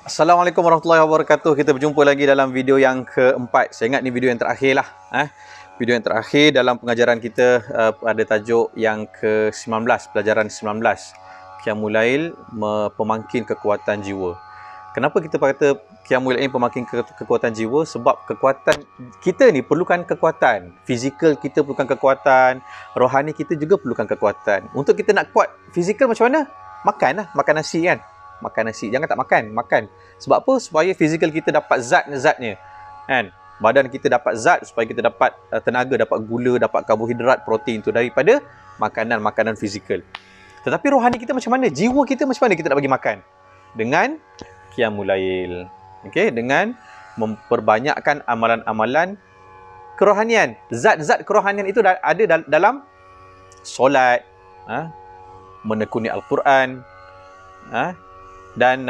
Assalamualaikum warahmatullahi wabarakatuh. Kita berjumpa lagi dalam video yang keempat. Saya ingat ni video yang terakhir lah. Video yang terakhir dalam pengajaran kita pada tajuk yang ke-19, pelajaran 19. Qiyamul Lail, pemangkin kekuatan jiwa. Kenapa kita kata Qiyamul Lail pemangkin kekuatan jiwa? Sebab kekuatan kita ni perlukan kekuatan. Fizikal kita perlukan kekuatan. Rohani kita juga perlukan kekuatan. Untuk kita nak kuat fizikal macam mana? Makan lah. Makan nasi kan. Makan nasi. Jangan tak makan. Makan. Sebab apa? Supaya fizikal kita dapat zat-zatnya. Kan? Badan kita dapat zat supaya kita dapat tenaga, dapat gula, dapat karbohidrat, protein tu daripada makanan-makanan fizikal. Tetapi rohani kita macam mana? Jiwa kita macam mana kita nak bagi makan? Dengan Qiyamul Lail. Okey, dengan memperbanyakkan amalan-amalan kerohanian. Zat-zat kerohanian itu ada dalam solat, menekuni Al-Quran, dan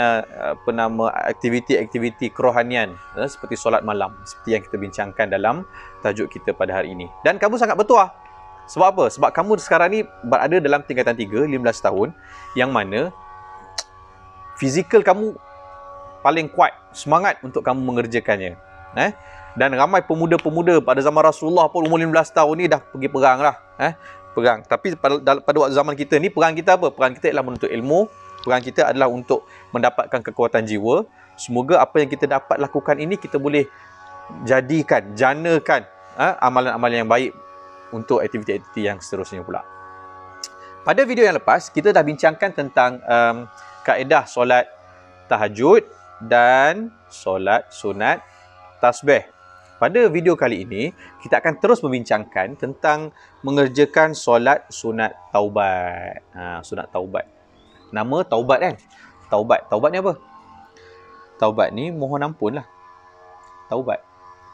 aktiviti-aktiviti kerohanian seperti solat malam, seperti yang kita bincangkan dalam tajuk kita pada hari ini. Dan kamu sangat bertuah. Sebab apa? Sebab kamu sekarang ni berada dalam tingkatan 3, 15 tahun, yang mana fizikal kamu paling kuat, semangat untuk kamu mengerjakannya. Dan ramai pemuda-pemuda pada zaman Rasulullah pun umur 15 tahun ni dah pergi perang lah. Perang. Tapi pada waktu zaman kita ni, perang kita apa? Perang kita ialah menuntut ilmu. Perang kita adalah untuk mendapatkan kekuatan jiwa. Semoga apa yang kita dapat lakukan ini kita boleh janakan amalan-amalan yang baik untuk aktiviti-aktiviti yang seterusnya pula. Pada video yang lepas, kita dah bincangkan tentang kaedah solat tahajud dan solat sunat tasbih. Pada video kali ini, kita akan terus membincangkan tentang mengerjakan solat sunat taubat. Sunat taubat. Nama taubat kan? Taubat. Taubat ni apa? Taubat ni mohon ampun lah. Taubat.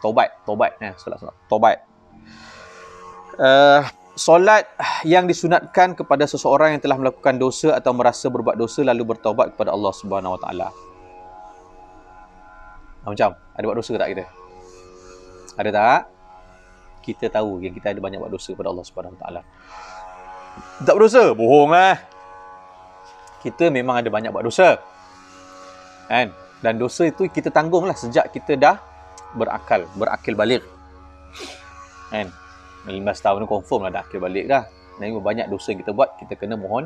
Solat taubat. Solat yang disunatkan kepada seseorang yang telah melakukan dosa atau merasa berbuat dosa lalu bertaubat kepada Allah Subhanahu Wa Taala. Macam, ada buat dosa tak kita? Ada tak? Kita tahu yang kita ada banyak buat dosa kepada Allah Subhanahu Wa Taala. Tak berdosa? Bohong lah. Kita memang ada banyak buat dosa. Kan? Dan dosa itu kita tanggung lah sejak kita dah berakil balik. Kan? 15 tahun ni confirm lah dah akil balik dah. Dan banyak dosa yang kita buat, kita kena mohon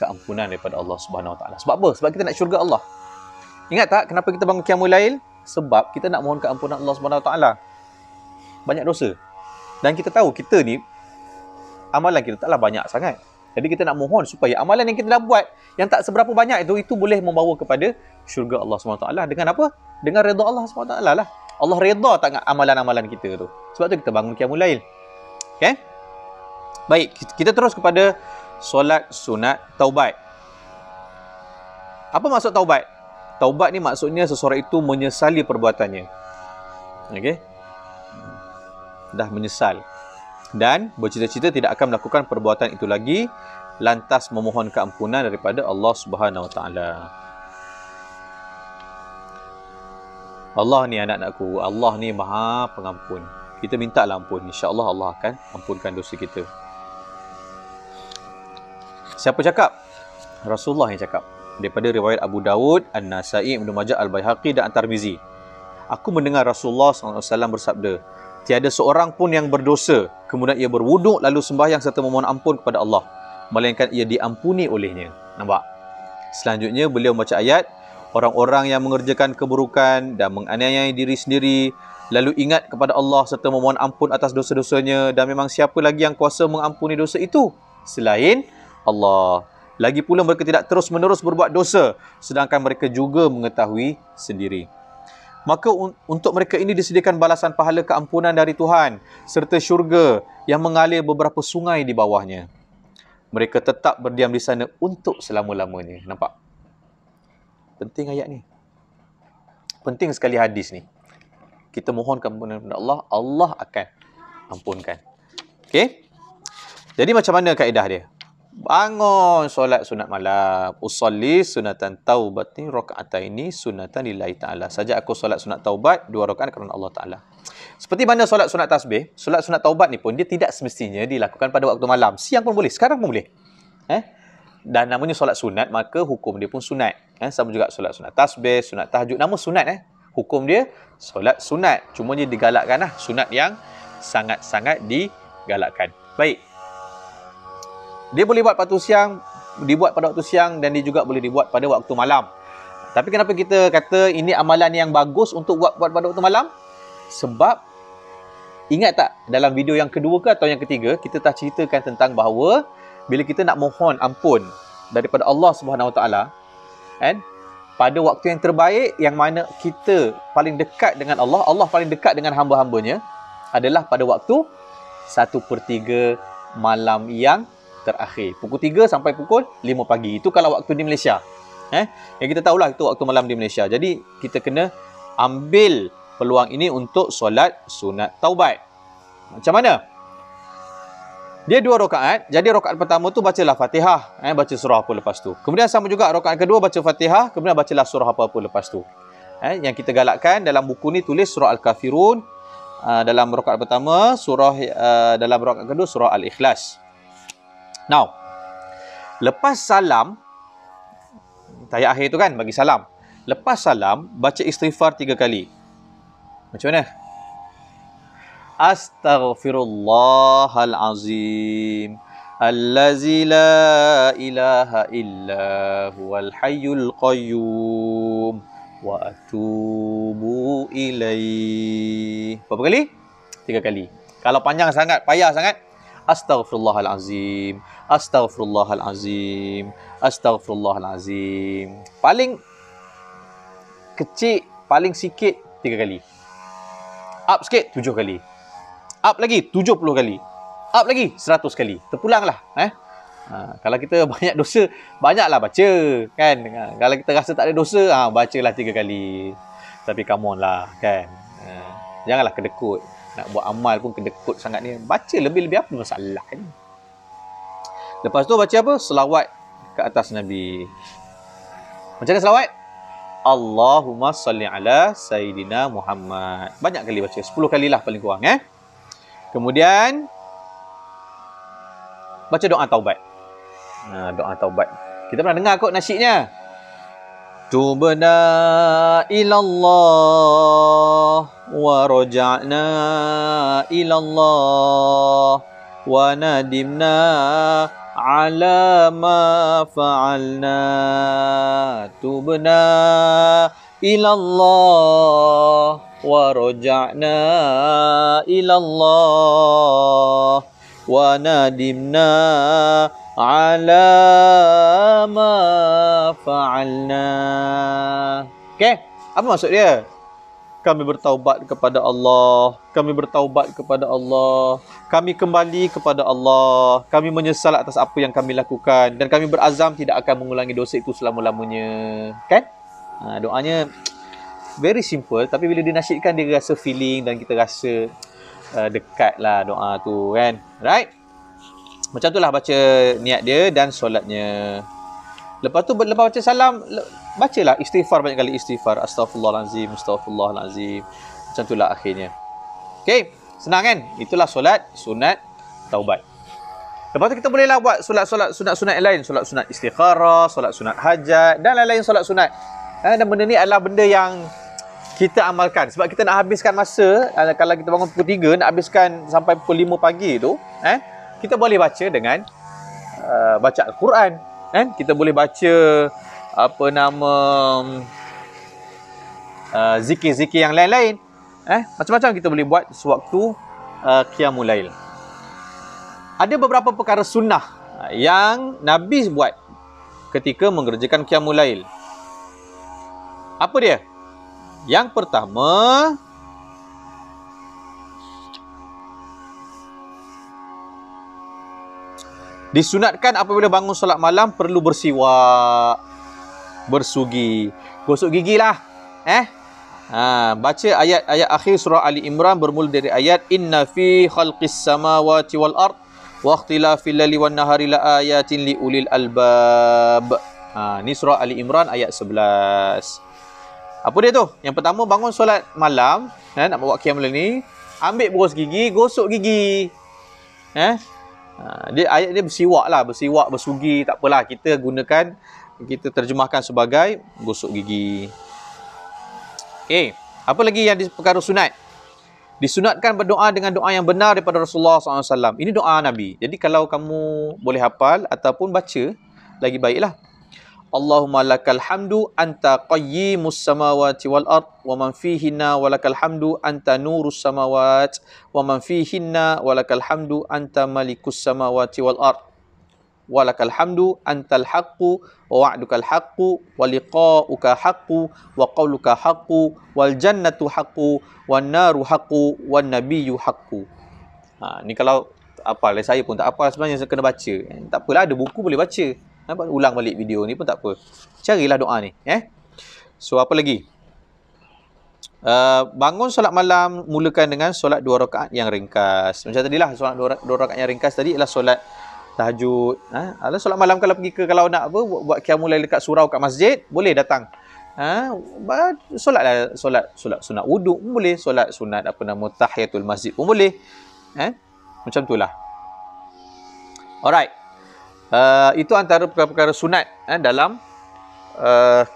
keampunan daripada Allah Subhanahu Wa Taala. Sebab apa? Sebab kita nak syurga Allah. Ingat tak kenapa kita bangun Qiyamul Lail? Sebab kita nak mohon keampunan Allah Subhanahu Wa Taala. Banyak dosa. Dan kita tahu kita ni amalan kita taklah banyak sangat. Jadi kita nak mohon supaya amalan yang kita dah buat yang tak seberapa banyak itu boleh membawa kepada syurga Allah SWT. Dengan apa? Dengan redha Allah SWT lah. Allah redha tak dengan amalan-amalan kita tu. Sebab tu kita bangun Qiyamul Lail. Okay? Baik, kita terus kepada solat sunat taubat. Apa maksud taubat? Taubat ni maksudnya seseorang itu menyesali perbuatannya. Okay? Dah menyesal. Dan bercita-cita tidak akan melakukan perbuatan itu lagi, lantas memohon keampunan daripada Allah Subhanahu Wa Taala. Allah ni anak-anakku, Allah ni Maha Pengampun. Kita mintalah ampun, insya-Allah Allah akan ampunkan dosa kita. Siapa cakap? Rasulullah yang cakap. Daripada riwayat Abu Dawud, An-Nasa'i, Ibnu Majah, Al-Baihaqi dan At-Tirmizi. Aku mendengar Rasulullah SAW bersabda, tiada seorang pun yang berdosa, kemudian ia berwuduk lalu sembahyang serta memohon ampun kepada Allah, melainkan ia diampuni olehnya. Nampak? Selanjutnya beliau membaca ayat, orang-orang yang mengerjakan keburukan dan menganiayai diri sendiri, lalu ingat kepada Allah serta memohon ampun atas dosa-dosanya, dan memang siapa lagi yang kuasa mengampuni dosa itu selain Allah. Lagi pula mereka tidak terus-menerus berbuat dosa, sedangkan mereka juga mengetahui sendiri. Maka untuk mereka ini disediakan balasan pahala keampunan dari Tuhan serta syurga yang mengalir beberapa sungai di bawahnya. Mereka tetap berdiam di sana untuk selama-lamanya. Nampak? Penting ayat ni. Penting sekali hadis ni. Kita mohon keampunan kepada Allah, Allah akan ampunkan. Okey? Jadi macam mana kaedah dia? Bangun solat sunat malam. Usolli sunatan taubati raka'ataini sunatan lillahi ta'ala. Saja aku solat sunat taubat 2 rakaat kerana Allah Ta'ala. Seperti mana solat sunat tasbih, solat sunat taubat ni pun dia tidak semestinya dilakukan pada waktu malam. Siang pun boleh, sekarang pun boleh. dan namanya solat sunat, maka hukum dia pun sunat. Sama juga solat sunat tasbih, sunat tahajud, nama sunat. Hukum dia solat sunat. Cuma dia digalakkan lah. Sunat yang sangat-sangat digalakkan. Baik. Dia boleh buat dibuat pada waktu siang dan dia juga boleh dibuat pada waktu malam. Tapi kenapa kita kata ini amalan yang bagus untuk buat pada waktu malam? Sebab ingat tak dalam video yang kedua ke atau yang ketiga, kita dah ceritakan tentang bahawa bila kita nak mohon ampun daripada Allah Subhanahu Wa Taala, kan? Pada waktu yang terbaik yang mana kita paling dekat dengan Allah, Allah paling dekat dengan hamba-hambanya adalah pada waktu 1/3 malam yang terakhir. Pukul 3 sampai pukul 5 pagi. Itu kalau waktu di Malaysia. Yang kita tahulah itu waktu malam di Malaysia. Jadi kita kena ambil peluang ini untuk solat sunat taubat. Macam mana? Dia 2 rakaat. Jadi rakaat pertama tu bacalah Fatihah, baca surah apa lepas tu. Kemudian sama juga rakaat kedua baca Fatihah, kemudian bacalah surah apa-apa lepas tu. Yang kita galakkan dalam buku ni tulis surah Al-Kafirun, dalam rakaat pertama, dalam rakaat kedua surah Al-Ikhlas. Now, lepas salam, tahiyat akhir tu kan bagi salam. Lepas salam baca istighfar 3 kali. Macam mana? Astaghfirullahalazim allazi la ilaha illa huwal hayyul qayyum wa atubu ilaih. Berapa kali? 3 kali. Kalau panjang sangat, payah sangat, astaghfirullahalazim, astaghfirullahalazim, astaghfirullahalazim. Paling kecil, paling sikit 3 kali. Up sikit 7 kali. Up lagi 70 kali. Up lagi 100 kali. Terpulanglah. Kalau kita banyak dosa, banyaklah baca. Kan? Kalau kita rasa tak ada dosa, bacalah 3 kali. Tapi come on lah. Kan? Janganlah kedekut. Nak buat amal pun kedekut sangat ni. Baca lebih-lebih apa masalah ni. Lepas tu baca apa? Selawat ke atas Nabi. Macam mana selawat? Allahumma salli ala Sayyidina Muhammad. Banyak kali baca. 10 kalilah paling kurang. Kemudian baca doa taubat. Doa taubat. Kita pernah dengar kot nasyidnya. Tubna ilallah wa raja'na ilallah wa nadimna ala ma fa'alna. Tubna ilallah wa raja'na ilallah wa nadimna ala ma fa'alna. Okey, apa maksud dia? Kami bertaubat kepada Allah, kami bertaubat kepada Allah, kami kembali kepada Allah, kami menyesal atas apa yang kami lakukan dan kami berazam tidak akan mengulangi dosa itu selama-lamanya. Kan? Doanya very simple, tapi bila dinasyidkan dia rasa feeling dan kita rasa dekatlah doa tu, kan? Right? Macam itulah baca niat dia dan solatnya. Lepas tu, lepas baca salam, bacalah istighfar banyak kali istighfar. Astaghfirullahalazim, astaghfirullahalazim. Macam itulah akhirnya. Okey, senang kan? Itulah solat sunat taubat. Lepas tu kita bolehlah buat solat-solat sunat-sunat yang lain. Solat sunat istikharah, solat sunat hajat dan lain-lain solat sunat. Dan benda ni adalah benda yang kita amalkan. Sebab kita nak habiskan masa, kalau kita bangun pukul 3, nak habiskan sampai pukul 5 pagi tu, kita boleh baca dengan baca Al-Quran. Kita boleh baca zikir-zikir yang lain-lain. Macam-macam kita boleh buat sewaktu Qiyamul Lail. Ada beberapa perkara sunnah yang Nabi buat ketika mengerjakan Qiyamul Lail. Apa dia? Yang pertama, disunatkan apabila bangun solat malam perlu bersiwak, bersugi, gosok gigi lah. Baca ayat-ayat akhir surah Ali Imran bermula dari ayat inna fi khalqis samawati wal ard wa ikhtilafil laili wan nahari la ayatin li ulil albab. Ni surah Ali Imran ayat 11. Apa dia tu? Yang pertama, bangun solat malam, nak buat qiyamul lail ni, ambil berus gigi, gosok gigi. Dia ayat dia bersiwak lah, bersiwak, bersugi, tak apalah. Kita gunakan, kita terjemahkan sebagai gosok gigi. Okey, apa lagi yang di perkara sunat? Disunatkan berdoa dengan doa yang benar daripada Rasulullah SAW. Ini doa Nabi. Jadi kalau kamu boleh hafal ataupun baca, lagi baiklah. Allahumma lakal hamdu anta qayyimus samawati wal ard wa man fihinna wa lakal hamdu anta nurus samawati wa man fihinna wa lakal hamdu anta malikus samawati wal ard wa lakal hamdu antal haqqu wa wa'dukal haqqu wa liqa'uka haqqu wa qawluka haqqu wal jannatu haqqu wan naru haqqu wan nabiyyu haqqu. Ni kalau apa saya pun tak apa sebenarnya, saya kena baca. Tak apalah, ada buku boleh baca. Ulang balik video ni pun tak apa. Carilah doa ni. So apa lagi? Bangun solat malam, mulakan dengan solat 2 rakaat yang ringkas. Macam tadilah, solat 2 rakaat yang ringkas tadi ialah solat tahajud. Ada solat malam kalau pergi ke, kalau nak apa, buat qiyamul lail dekat surau kat masjid, boleh datang. Solatlah solat sunat wuduk pun boleh, solat sunat tahiyatul masjid pun boleh. Macam itulah. Alright. Itu antara perkara-perkara sunat dalam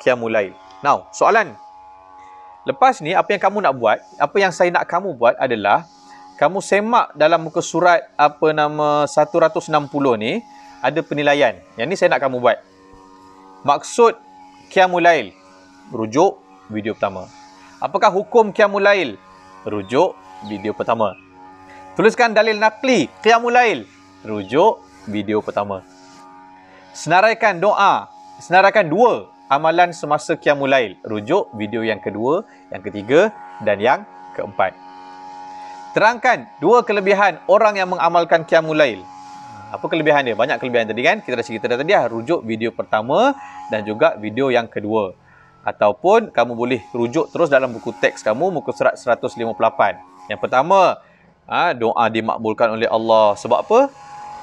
qiyamul lail. Now, soalan. Lepas ni apa yang kamu nak buat, apa yang saya nak kamu buat adalah kamu semak dalam muka surat 160 ni ada penilaian. Yang ni saya nak kamu buat. Maksud qiyamul lail, rujuk video pertama. Apakah hukum qiyamul lail? Rujuk video pertama. Tuliskan dalil naqli qiyamul lail, rujuk video pertama. Senaraikan doa, senaraikan 2 amalan semasa qiyamul lail, rujuk video yang kedua, yang ketiga dan yang keempat. Terangkan 2 kelebihan orang yang mengamalkan qiyamul lail. Apa kelebihan dia? Banyak kelebihan tadi kan? Kita dah cerita tadi rujuk video pertama dan juga video yang kedua. Ataupun kamu boleh rujuk terus dalam buku teks kamu, muka surat 158. Yang pertama, doa dimakbulkan oleh Allah. Sebab apa?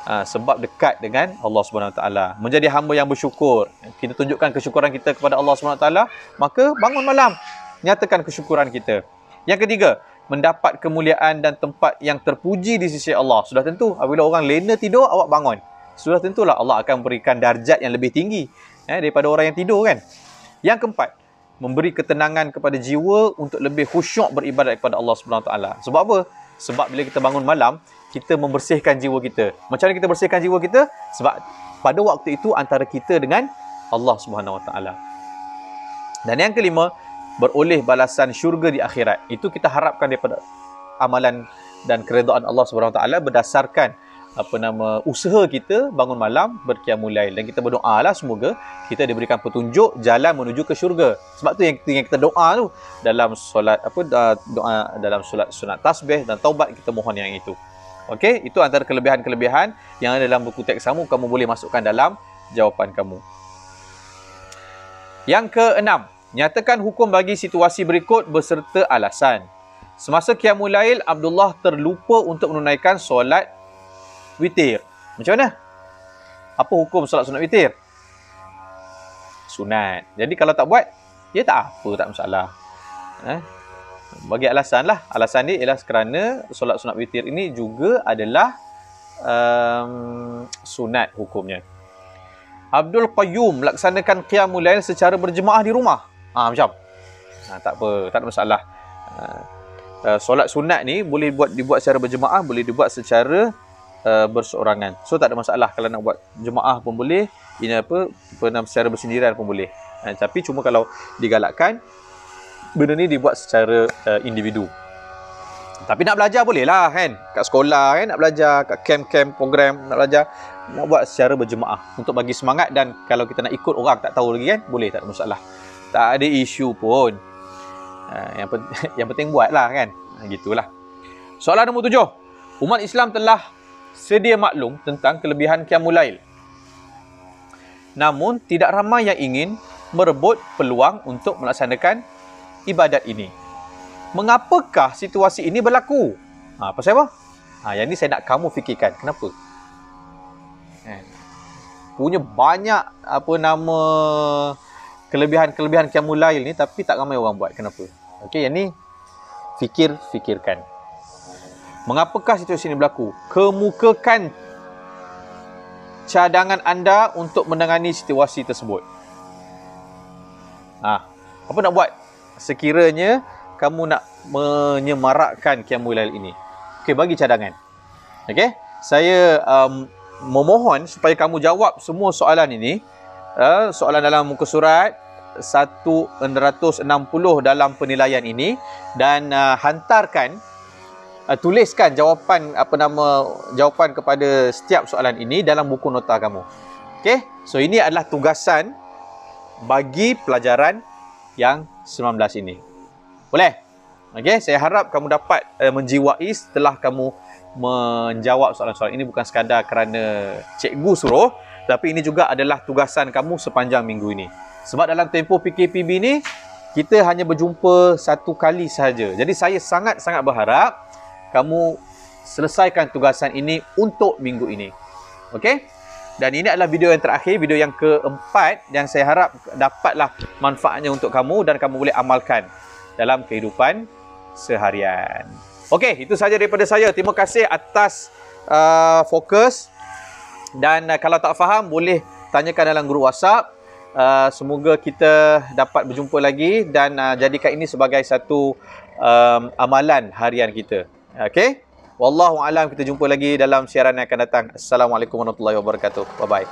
Sebab dekat dengan Allah SWT. Menjadi hamba yang bersyukur. Kita tunjukkan kesyukuran kita kepada Allah SWT, maka bangun malam, nyatakan kesyukuran kita. Yang ketiga, mendapat kemuliaan dan tempat yang terpuji di sisi Allah. Sudah tentu, apabila orang lena tidur, awak bangun, sudah tentulah Allah akan berikan darjat yang lebih tinggi daripada orang yang tidur kan. Yang keempat, memberi ketenangan kepada jiwa untuk lebih khusyuk beribadat kepada Allah SWT. Sebab apa? Sebab bila kita bangun malam, kita membersihkan jiwa kita. Macam mana kita bersihkan jiwa kita? Sebab pada waktu itu antara kita dengan Allah SWT. Dan yang kelima, beroleh balasan syurga di akhirat. Itu kita harapkan daripada amalan dan keredaan Allah SWT berdasarkan usaha kita bangun malam berqiyamul lail, dan kita berdoalah semoga kita diberikan petunjuk jalan menuju ke syurga. Sebab tu yang kita doa tu dalam solat doa dalam solat sunat tasbih dan taubat, kita mohon yang itu. Okey, itu antara kelebihan-kelebihan yang ada dalam buku teks kamu boleh masukkan dalam jawapan kamu. Yang keenam, nyatakan hukum bagi situasi berikut beserta alasan. Semasa qiyamul lail, Abdullah terlupa untuk menunaikan solat witir. Macam mana? Apa hukum solat sunat witir? Sunat. Jadi kalau tak buat, dia tak apa, tak masalah. Bagi alasan lah. Alasan dia ialah kerana solat sunat witir ini juga adalah sunat hukumnya. Abdul Qayyum melaksanakan qiyamul lail secara berjemaah di rumah. Macam. Tak apa, tak ada masalah. Solat sunat ni boleh dibuat secara berjemaah, boleh dibuat secara berseorangan. So tak ada masalah kalau nak buat jemaah pun boleh, ini secara bersendirian pun boleh. Tapi cuma kalau digalakkan benda ni dibuat secara individu. Tapi nak belajar boleh lah kan, kat sekolah kan nak belajar, kat camp-camp program nak belajar, nak buat secara berjemaah untuk bagi semangat. Dan kalau kita nak ikut orang tak tahu lagi kan, boleh, tak ada masalah, tak ada isu pun. Yang penting buatlah kan. Gitulah. Soalan nombor 7. Umat Islam telah sedia maklum tentang kelebihan qiyamul lail. Namun tidak ramai yang ingin merebut peluang untuk melaksanakan ibadat ini. Mengapakah situasi ini berlaku? Pasal apa? Yang ni saya nak kamu fikirkan. Kenapa? Punya banyak kelebihan qiyamul lail ni, tapi tak ramai orang buat. Kenapa? Okey, yang ni fikirkan. Mengapakah situasi ini berlaku? Kemukakan cadangan anda untuk menangani situasi tersebut. Apa nak buat sekiranya kamu nak menyemarakkan Qiyamul Lail ini? Okey, bagi cadangan. Okey, saya memohon supaya kamu jawab semua soalan ini. Soalan dalam muka surat 160 dalam penilaian ini, dan hantarkan, tuliskan jawapan kepada setiap soalan ini dalam buku nota kamu. Okey, so ini adalah tugasan bagi pelajaran yang 19 ini. Boleh? Okey, saya harap kamu dapat menjiwai setelah kamu menjawab soalan-soalan ini, bukan sekadar kerana cikgu suruh, tapi ini juga adalah tugasan kamu sepanjang minggu ini. Sebab dalam tempoh PKPB ni kita hanya berjumpa satu kali sahaja. Jadi saya sangat-sangat berharap kamu selesaikan tugasan ini untuk minggu ini. Okey? Dan ini adalah video yang terakhir, video yang keempat, yang saya harap dapatlah manfaatnya untuk kamu dan kamu boleh amalkan dalam kehidupan seharian. Okey, itu sahaja daripada saya. Terima kasih atas fokus. Dan kalau tak faham, boleh tanyakan dalam grup WhatsApp. Semoga kita dapat berjumpa lagi dan jadikan ini sebagai satu amalan harian kita. Okey? Wallahu a'lam, kita jumpa lagi dalam siaran yang akan datang. Assalamualaikum warahmatullahi wabarakatuh. Bye bye.